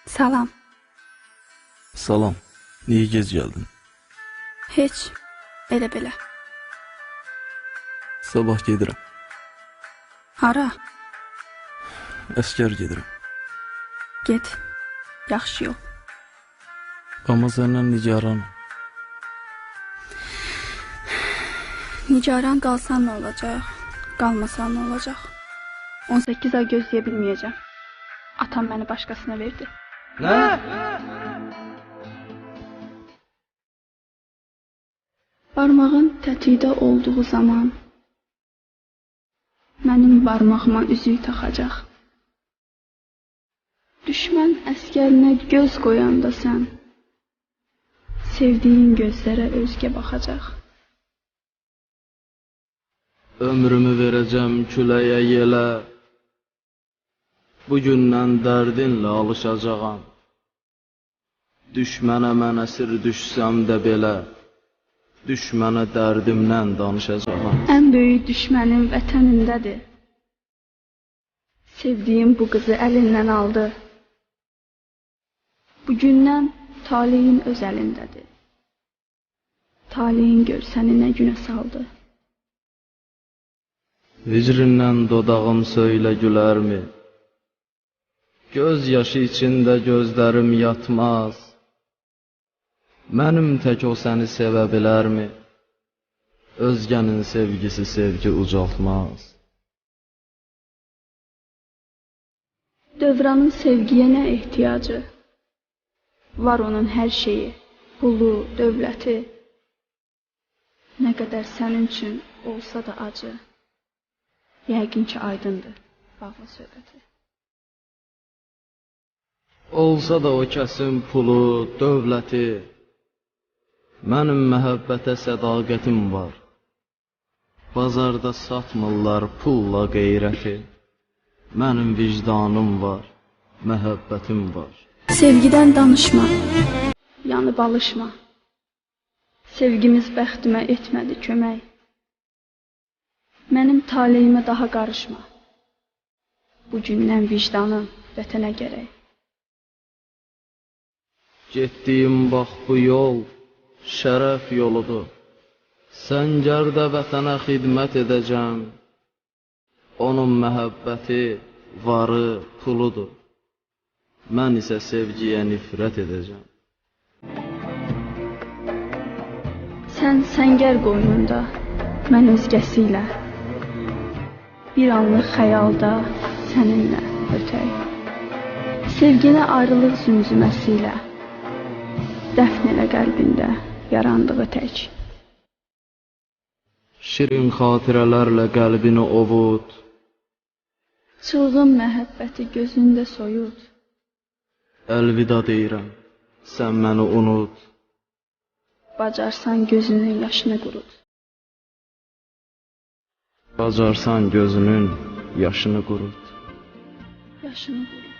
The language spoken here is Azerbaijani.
Salam. Salam. Niye gec geldin? Heç. Elə belə. Sabah gedirəm. Hara? Əskər gedirəm. Get. Yaxşı yol. Amma səndən nigaranım. Nigaran qalsan nə olacaq? Qalmasan nə olacaq? 18 ay gözləyə bilməyəcəm. Atam məni başqasına verdi. Nə? Barmağın tətikdə olduğu zaman mənim barmağıma üzük taxacaq. Düşmən əskərinə göz qoyanda sən sevdiyin gözlərə özgə baxacaq. Ömrümü verəcəm küləyə yelə, bugündən dərdinlə alışacağam. Düşmənə mən əsir düşsəm də belə, düşmənə dərdimdən danışacağam. Ən böyük düşmənim vətənindədir. Sevdiyim bu qızı əlindən aldı. Bugündən taleyin öz əlindədir. Taleyin gör səni nə günə saldı. Hicrindən dodağım söylə gülərmi? Göz yaşı içində gözlərim yatmaz. Mənim tək o səni sevə bilərmi? Özgənin sevgisi sevgi ucaltmaz. Dövranın sevgiyə nə ehtiyacı? Var onun hər şeyi, pulu, dövləti. Nə qədər sənin üçün olsa da acı. Yəqin ki aydındır bağlı söhbəti. Olsa da o kəsin pulu, dövləti, mənim məhəbbətə sədaqətim var. Bazarda satmırlar pulla qeyrəti, mənim vicdanım var, məhəbbətim var. Sevgidən danışma, yanıb alışma. Sevgimiz bəxtimə etmədi kömək. Mənim taleyimə daha qarışma. Bugündən vicdanım vətənə gərək. Getdiyim bax bu yol şərəf yoludur. Səngərdə vətənə xidmət edəcəm. Onun məhəbbəti, varı, puludur. Mən isə sevgiyə nifrət edəcəm. Sən səngər qoynunda, mən özgəsiylə. Bir anlıq xəyalda səninlə ötək. Sevginə ayrılıq zümzüməsiylə. Dəfn elə qəlbində yarandığı tək. Şirin xatirələrlə qəlbini ovud. Çılğın məhəbbəti gözündə soyud. Əlvida deyirəm, sən məni unut. Bacarsan gözünün yaşını qurud. Bacarsan gözünün yaşını qurut. Yaşını qurud.